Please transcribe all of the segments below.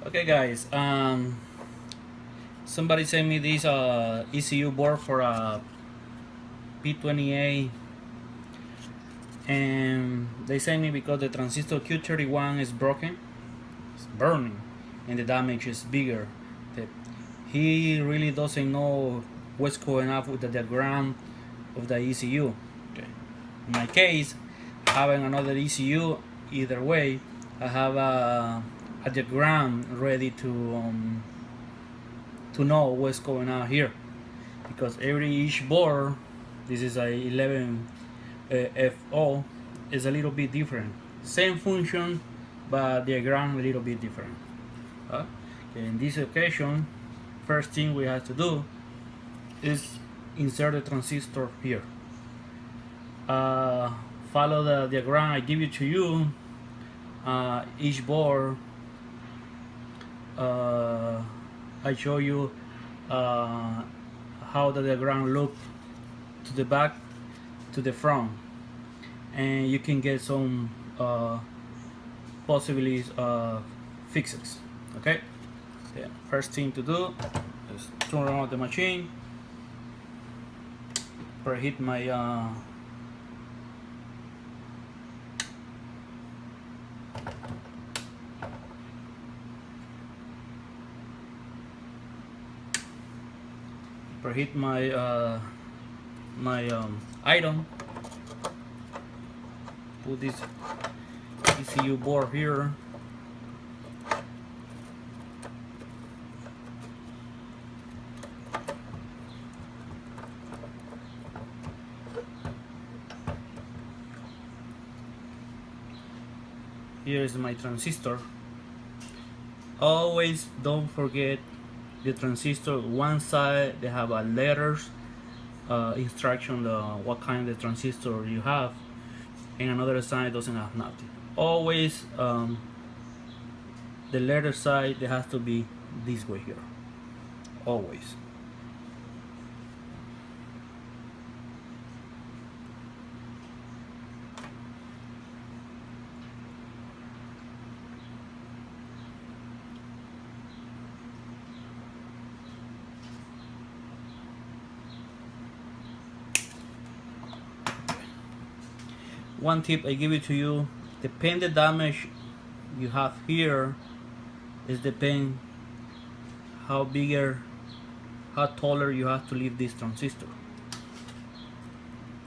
Okay, guys. Somebody sent me this ECU board for a P28, and they sent me because the transistor Q31 is broken, it's burning, and the damage is bigger. He really doesn't know what's going on with the diagram of the ECU. Okay. In my case, having another ECU, either way, I have a diagram ready to know what's going on here, because each board, this is a 11 FO, is a little bit different. Same function, but diagram a little bit different. Okay, in this occasion, first thing we have to do is insert the transistor here. Follow the diagram I give it to you. Each board, I show you how the diagram look to the back, to the front, and you can get some possibilities fixes. Okay. First thing to do is turn on the machine, preheat my item. Put this ECU board here. Here is my transistor. Always don't forget the transistor. One side they have a letters instruction, what kind of transistor you have, and another side doesn't have nothing. Always the letter side, they has to be this way here. Always. One tip I give it to you: depend the damage you have here is depend how bigger, how taller you have to leave this transistor.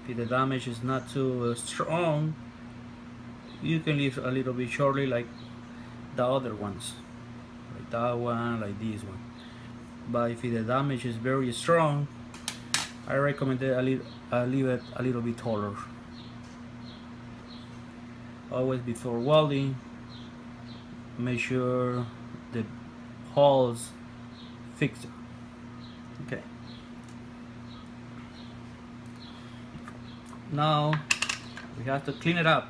If the damage is not too strong, you can leave a little bit shortly, like the other ones, like that one, like this one. But if the damage is very strong, I recommend that I leave it a little bit taller. Always before welding, make sure the holes fixed. Okay. Now we have to clean it up.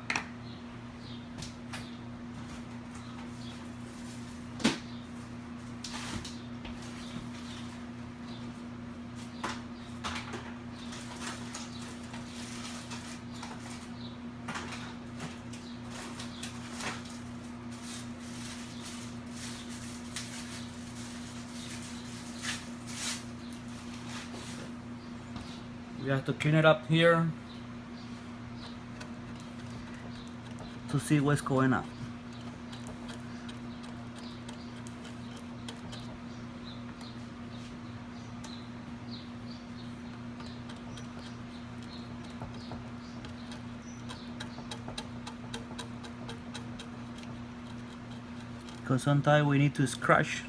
We have to clean it up here to see what's going on. Because sometimes we need to scratch.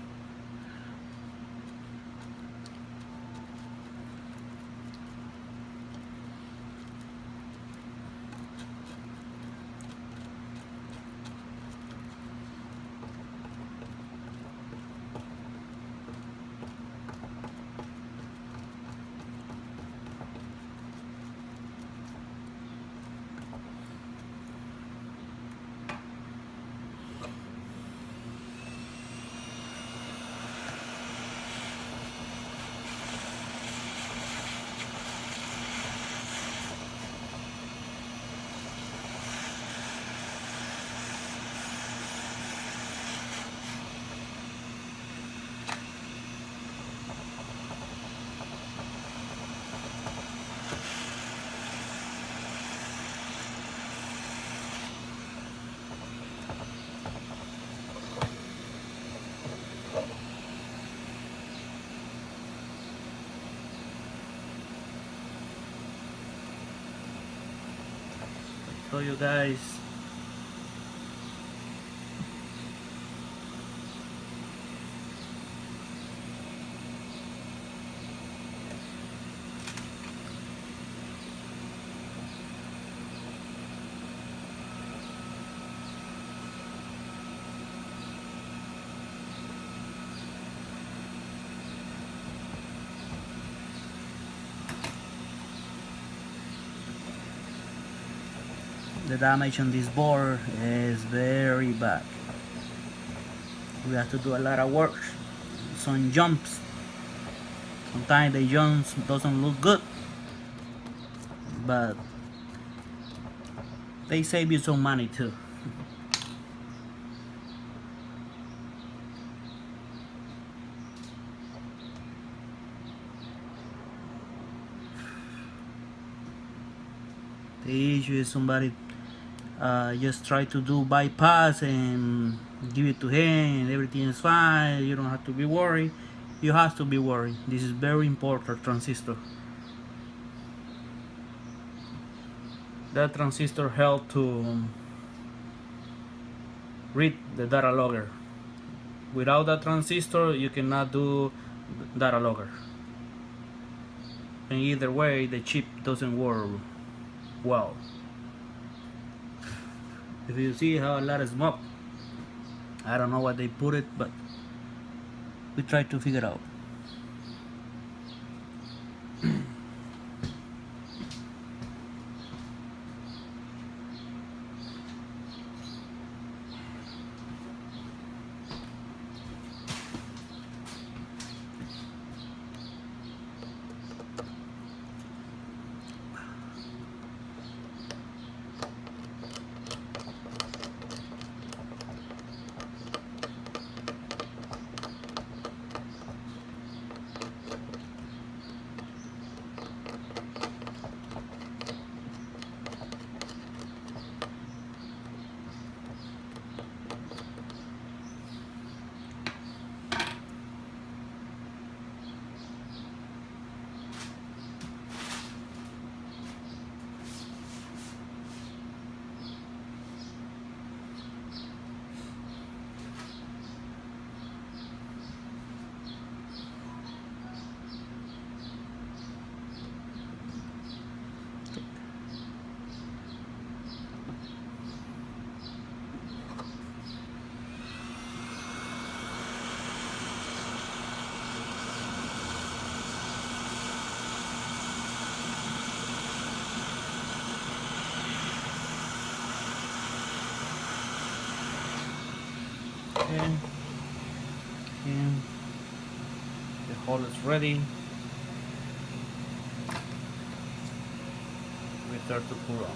told you guys. The damage on this board is very bad. We have to do a lot of work. Some jumps. Sometimes the jumps doesn't look good, but they save you some money too. The issue is somebody just try to do bypass and give it to him and everything is fine. You don't have to be worried. You have to be worried. This is very important transistor. That transistor helps to read the data logger. Without that transistor you cannot do data logger. And either way the chip doesn't work well. If you see how a lot of smoke, I don't know what they put it, but we try to figure it out. And the hole is ready. We start to pour on.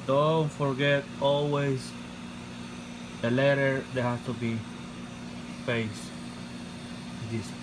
Don't forget always the letter that has to be face this way.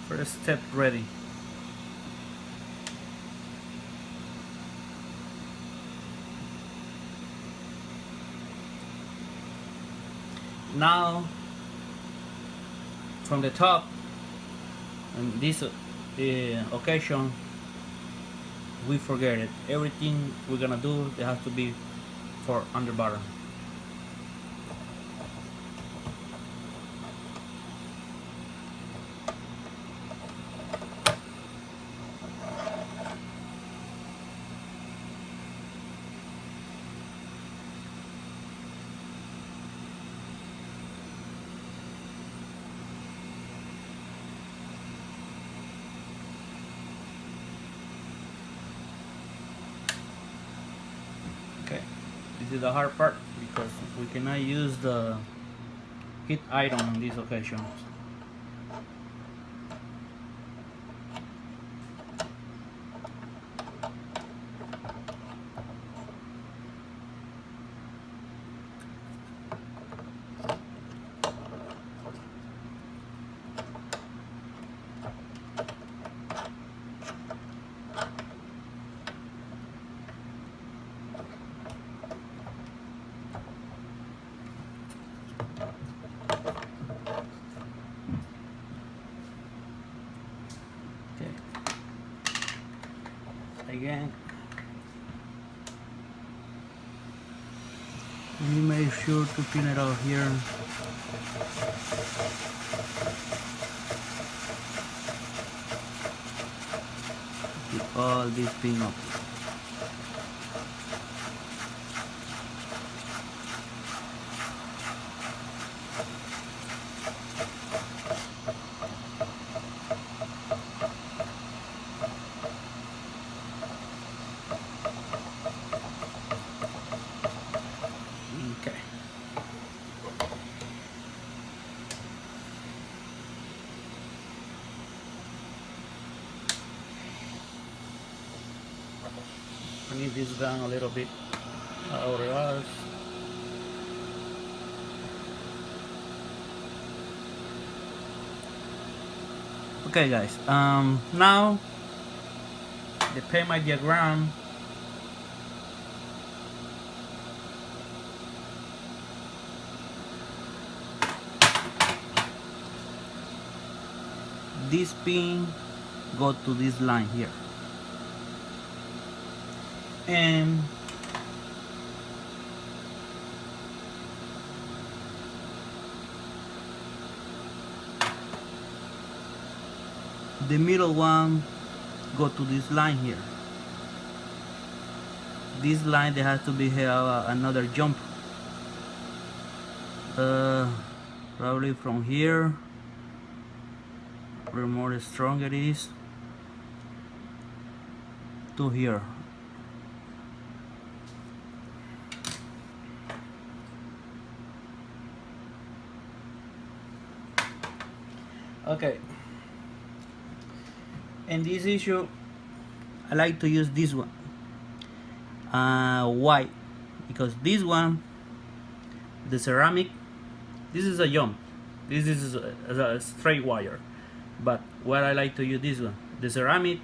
First step ready. Now from the top, on this occasion, we forget it. Everything we're gonna do, it has to be for under bottom. Okay, this is the hard part because we cannot use the heat iron on these occasions. again. You make sure to clean it out here. Keep all this pin up. Okay. I need this down a little bit. Else. Okay, guys. Now the payment diagram. This pin go to this line here, and the middle one go to this line here. This line there has to be another jump, probably from here, where more strong it is, to here. Okay. In this issue, I like to use this one. Why? Because this one, the ceramic, this is a jump. This is a straight wire. But where I like to use this one, the ceramic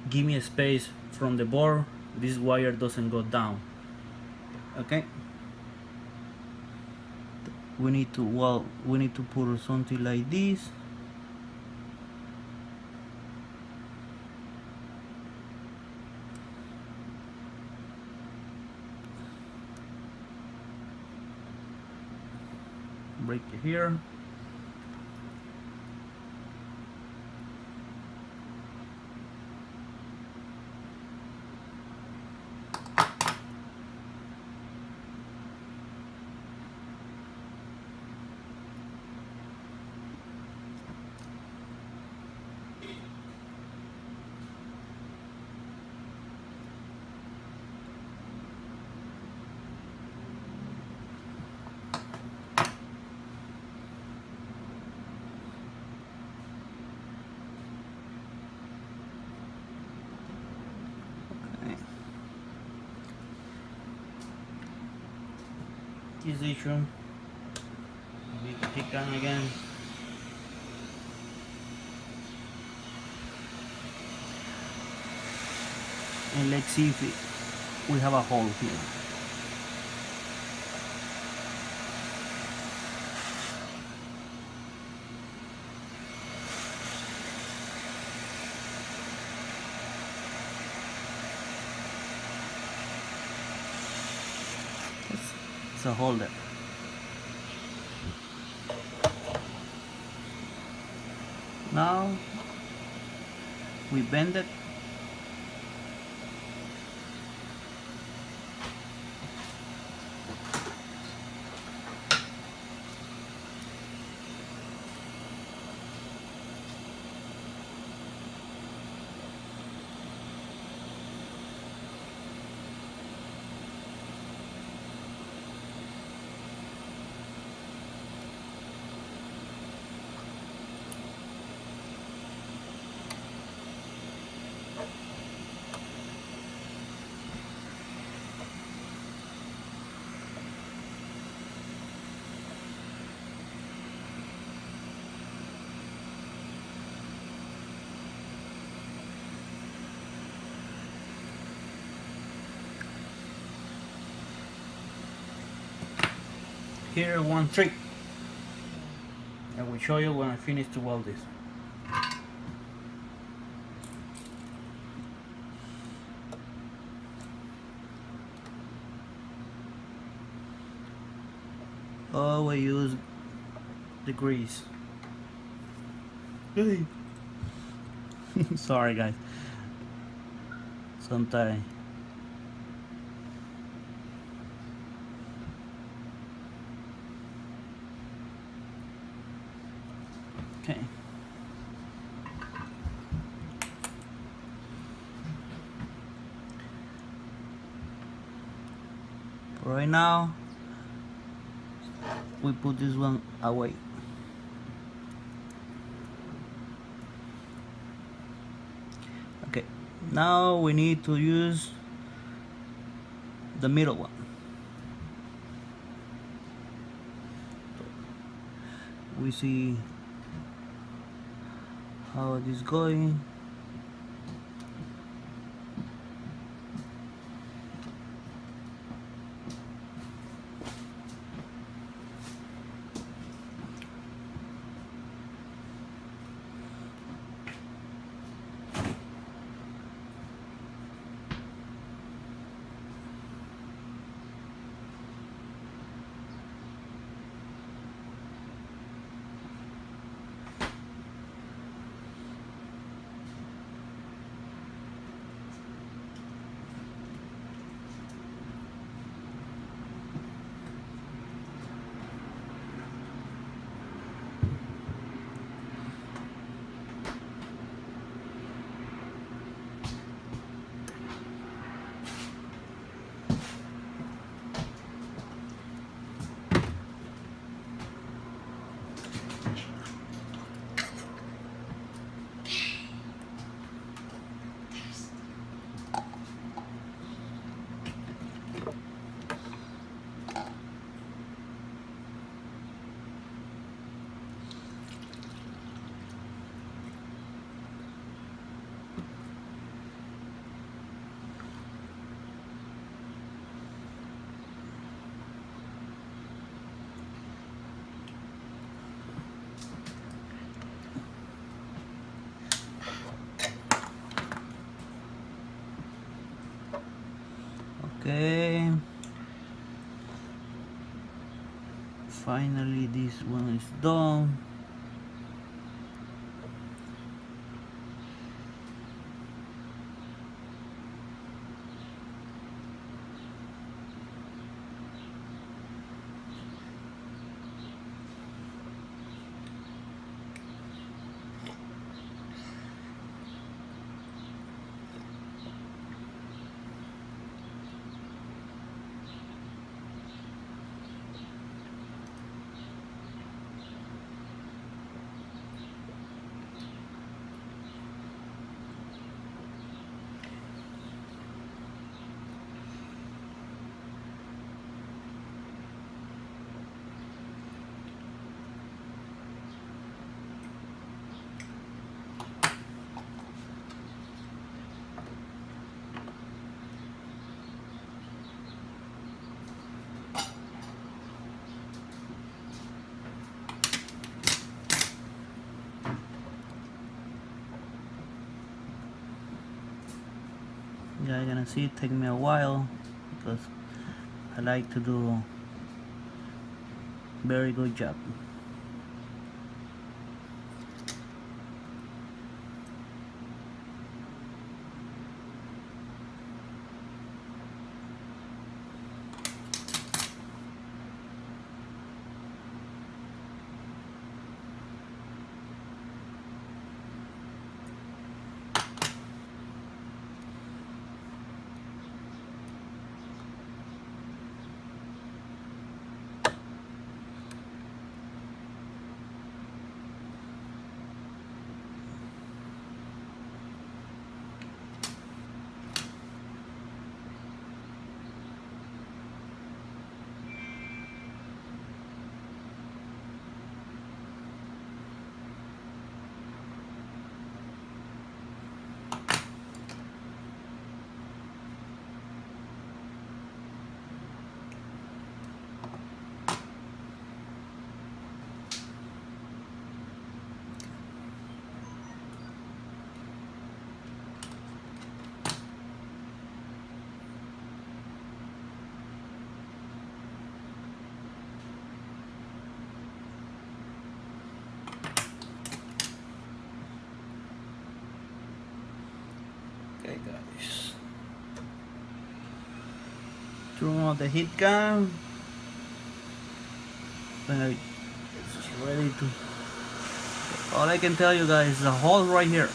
give me a space from the board. This wire doesn't go down. Okay. We need to put something like this. Break it here. This issue, we click on again. And let's see if we have a hole here. It's a hole there. Now we bend it. Here one trick I will show you when I finish to weld this. always use the grease. Hey. Sorry guys, sometimes okay. Right now we put this one away. Okay, now we need to use the middle one. We see how it is going. Okay, finally this one is done. Yeah, you're gonna see it take me a while because I like to do very good job. Turn on the heat gun. It's ready to. All I can tell you guys is a hole right here.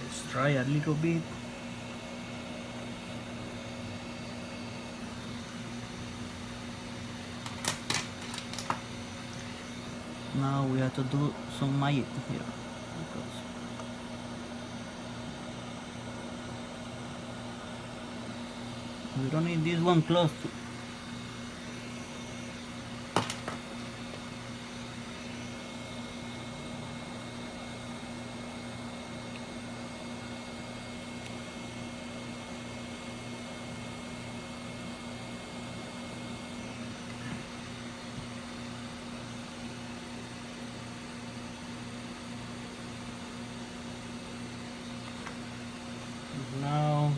Let's try a little bit. Now we have to do some magic here because we don't need this one close to. Now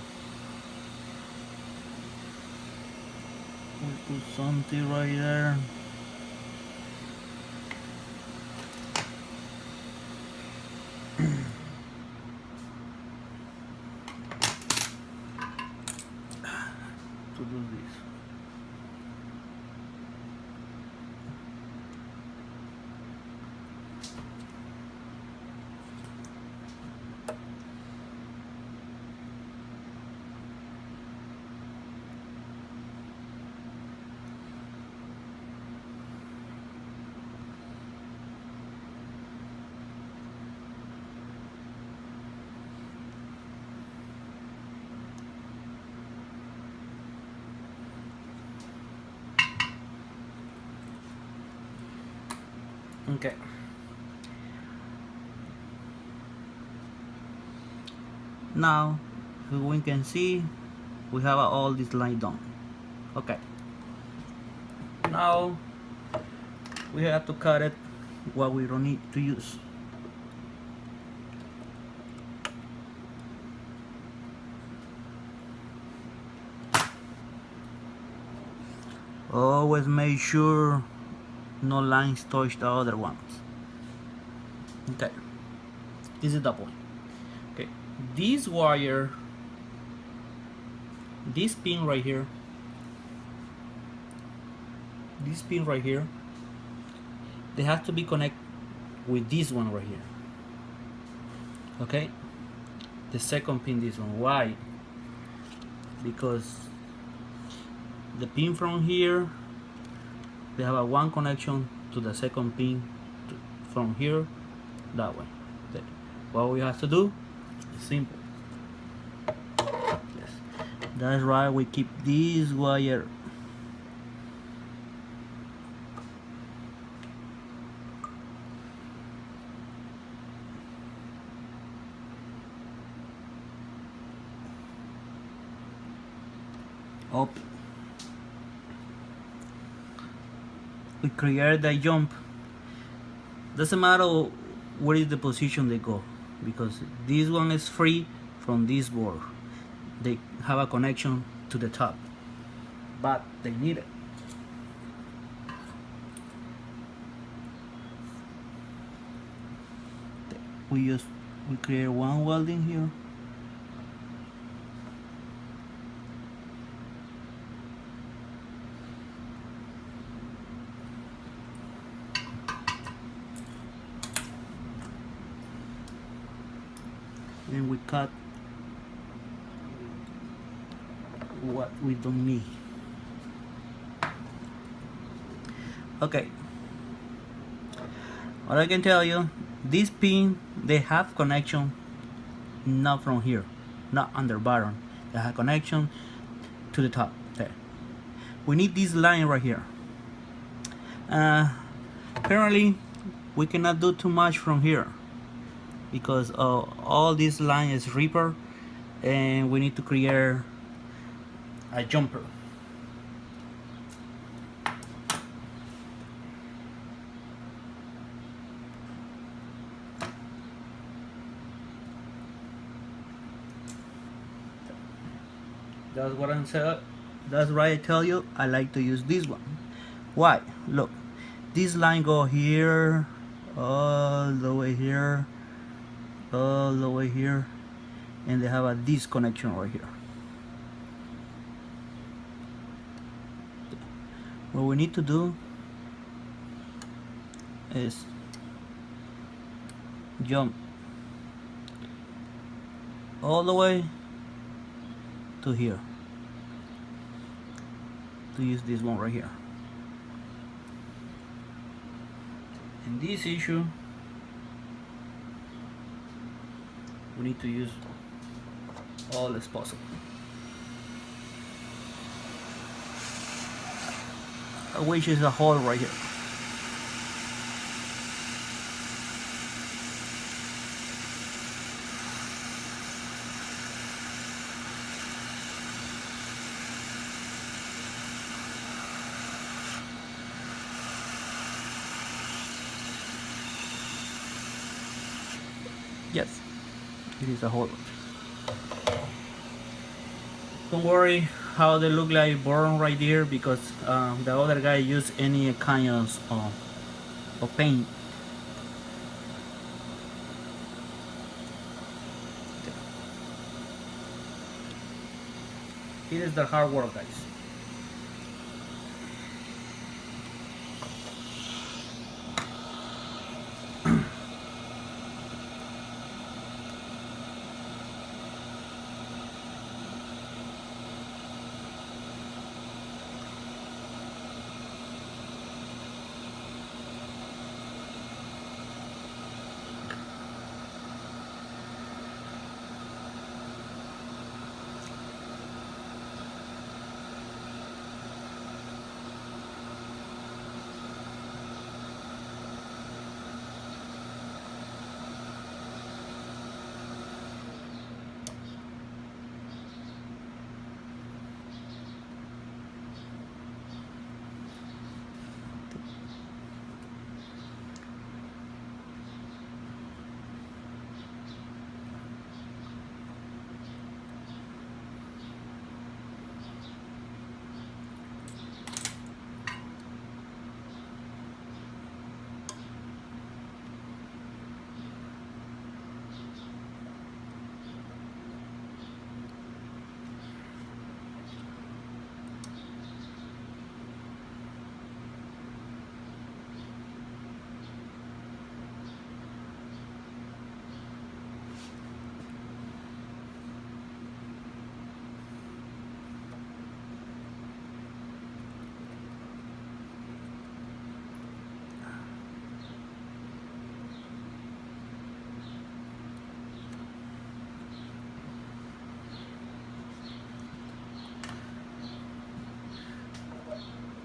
we put something right there. To do this. Okay. Now, as we can see, we have all this line done. Okay. Now we have to cut it what we don't need to use. Always make sure no lines touch the other ones. Okay, this is the point. Okay, this wire, this pin right here, they have to be connected with this one right here. Okay, the second pin, this one. Why? Because the pin from here, they have a one connection to the second pin from here that way. What we have to do is simple. Yes. That's right, we keep this wire up. We create the jump. Doesn't matter where is the position they go, because this one is free from this board. They have a connection to the top, but they need it. We create one welding here. And we cut what we don't need. Okay, what I can tell you, this pin, they have connection not from here, not under bottom. They have connection to the top there. We need this line right here. Apparently we cannot do too much from here because all this line is Reaper, and we need to create a jumper. That's what I'm saying. That's why I tell you I like to use this one. Why? Look, this line go here, all the way here, all the way here, and they have a disconnection right here. What we need to do is jump all the way to here to use this one right here. In this issue we need to use all as possible, which is a hole right here. Yes, it is a hole. Don't worry how they look like burn right there, because the other guy used any kind of paint. It is the hard work, guys.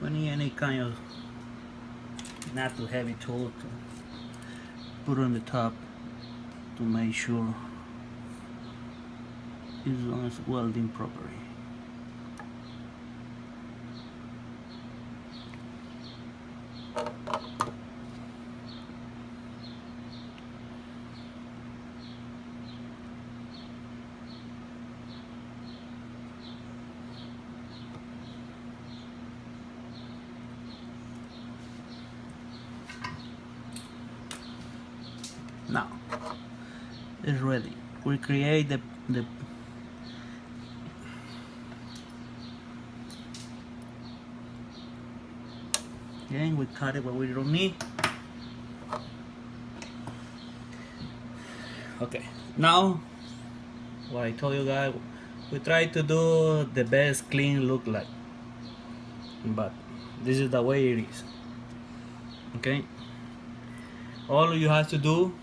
We need any kind of not too heavy tool to put on the top to make sure it's welding properly. Now it's ready. We create the again, we cut it what we don't need. Okay, now what I told you guys, we try to do the best clean look like, but this is the way it is. Okay, all you have to do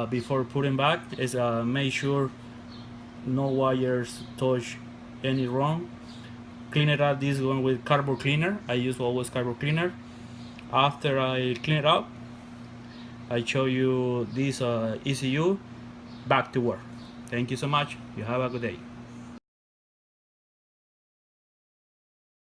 before putting back is make sure no wires touch any wrong. Clean it up this one with cardboard cleaner. I use always cardboard cleaner. After I clean it up, I show you this ECU back to work. Thank you so much. You have a good day.